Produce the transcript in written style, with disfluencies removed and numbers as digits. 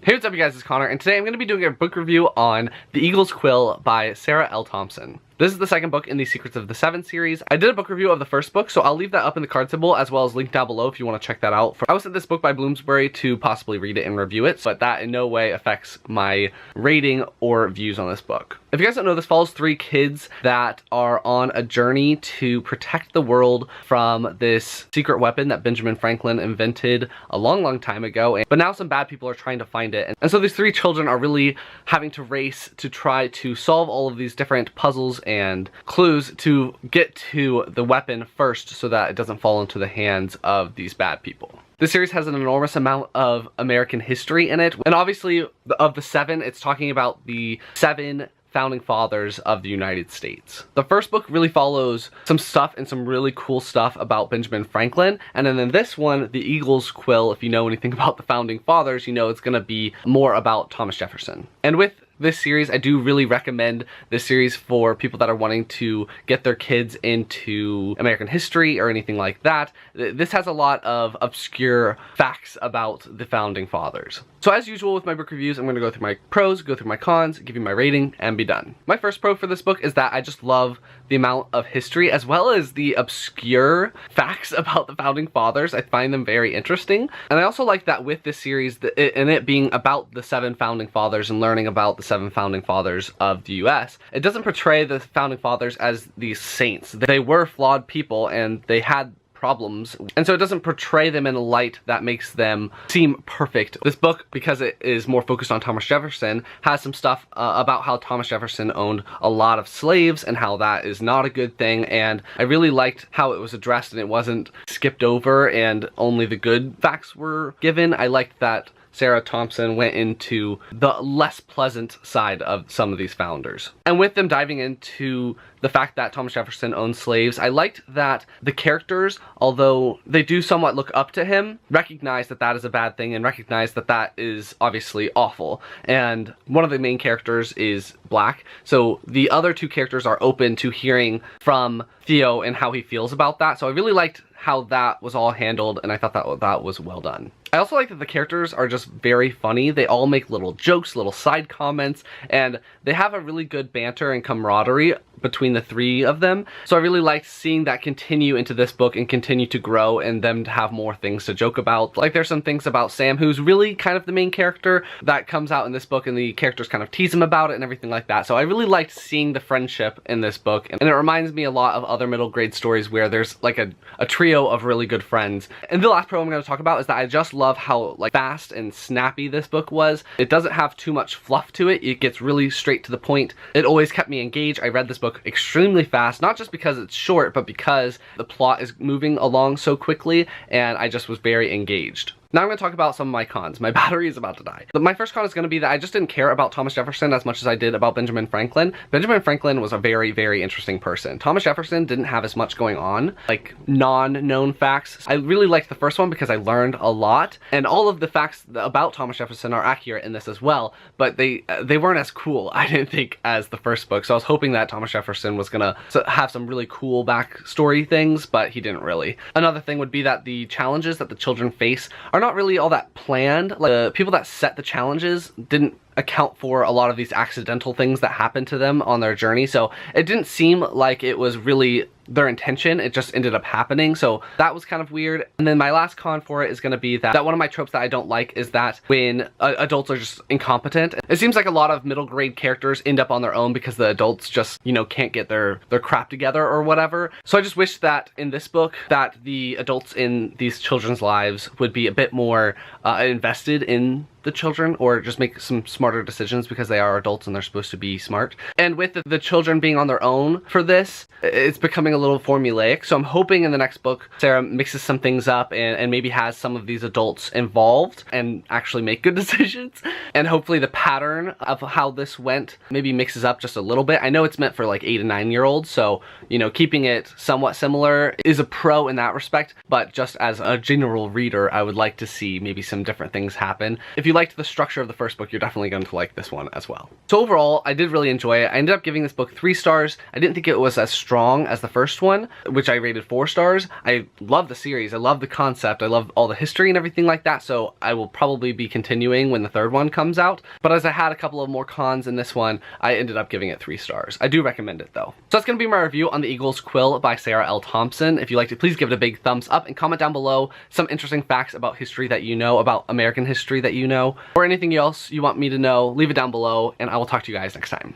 Hey, what's up you guys, it's Connor, and today I'm going to be doing a book review on The Eagle's Quill by Sarah L. Thomson. This is the second book in the Secrets of the Seven series. I did a book review of the first book, so I'll leave that up in the card symbol as well as link down below if you want to check that out. I was sent this book by Bloomsbury to possibly read it and review it, but that in no way affects my rating or views on this book. If you guys don't know, this follows three kids that are on a journey to protect the world from this secret weapon that Benjamin Franklin invented a long time ago, but now some bad people are trying to find it. And so these three children are really having to race to try to solve all of these different puzzles and clues to get to the weapon first so that it doesn't fall into the hands of these bad people. This series has an enormous amount of American history in it, and obviously of the seven, it's talking about the seven founding fathers of the United States. The first book really follows some stuff and some really cool stuff about Benjamin Franklin, and then in this one, The Eagle's Quill, if you know anything about the founding fathers, you know it's gonna be more about Thomas Jefferson. And with this series, I do really recommend this series for people that are wanting to get their kids into American history or anything like that. This has a lot of obscure facts about the founding fathers. So as usual with my book reviews, I'm going to go through my pros, go through my cons, give you my rating, and be done. My first pro for this book is that I just love the amount of history as well as the obscure facts about the founding fathers. I find them very interesting. And I also like that with this series, and it being about the seven founding fathers and learning about the seven founding fathers of the US, it doesn't portray the founding fathers as these saints. They were flawed people and they had problems, and so it doesn't portray them in a light that makes them seem perfect. This book, because it is more focused on Thomas Jefferson, has some stuff about how Thomas Jefferson owned a lot of slaves and how that is not a good thing, and I really liked how it was addressed and it wasn't skipped over and only the good facts were given. I liked that Sarah Thomson went into the less pleasant side of some of these founders. And with them diving into the fact that Thomas Jefferson owned slaves, I liked that the characters, although they do somewhat look up to him, recognize that that is a bad thing and recognize that that is obviously awful. And one of the main characters is black, so the other two characters are open to hearing from Theo and how he feels about that. So I really liked how that was all handled, and I thought that was well done. I also like that the characters are just very funny. They all make little jokes, little side comments, and they have a really good banter and camaraderie between the three of them. So I really liked seeing that continue into this book and continue to grow and them to have more things to joke about. Like there's some things about Sam, who's really kind of the main character, that comes out in this book and the characters kind of tease him about it and everything like that. So I really liked seeing the friendship in this book, and it reminds me a lot of other middle grade stories where there's like a trio of really good friends. And the last pro I'm going to talk about is that I just love how like fast and snappy this book was. It doesn't have too much fluff to it. It gets really straight to the point. It always kept me engaged. I read this book extremely fast, not just because it's short, but because the plot is moving along so quickly, and I just was very engaged. Now I'm going to talk about some of my cons. My battery is about to die. But my first con is going to be that I just didn't care about Thomas Jefferson as much as I did about Benjamin Franklin. Benjamin Franklin was a very interesting person. Thomas Jefferson didn't have as much going on, like non-known facts. I really liked the first one because I learned a lot, and all of the facts about Thomas Jefferson are accurate in this as well, but they weren't as cool, I didn't think, as the first book. So I was hoping that Thomas Jefferson was going to have some really cool backstory things, but he didn't really. Another thing would be that the challenges that the children face are not really all that planned. Like the people that set the challenges didn't account for a lot of these accidental things that happened to them on their journey, so it didn't seem like it was really their intention. It just ended up happening, so that was kind of weird. And then my last con for it is going to be that one of my tropes that I don't like is that when adults are just incompetent. It seems like a lot of middle grade characters end up on their own because the adults just, you know, can't get their crap together or whatever. So I just wish that in this book that the adults in these children's lives would be a bit more invested in the children, or just make some smarter decisions because they are adults and they're supposed to be smart. And with the children being on their own for this, it's becoming a little formulaic. So I'm hoping in the next book Sarah mixes some things up and maybe has some of these adults involved and actually make good decisions. And hopefully the pattern of how this went maybe mixes up just a little bit. I know it's meant for like 8 and 9 year olds, so you know, keeping it somewhat similar is a pro in that respect, but just as a general reader I would like to see maybe some different things happen. If you liked the structure of the first book, you're definitely going to like this one as well. So overall, I did really enjoy it. I ended up giving this book 3 stars. I didn't think it was as strong as the first one, which I rated 4 stars. I love the series. I love the concept. I love all the history and everything like that, so I will probably be continuing when the third one comes out. But as I had a couple of more cons in this one, I ended up giving it 3 stars. I do recommend it though. So that's going to be my review on The Eagle's Quill by Sarah L. Thomson. If you liked it, please give it a big thumbs up and comment down below some interesting facts about history that you know, about American history that you know, or anything else you want me to know. Leave it down below, and I will talk to you guys next time.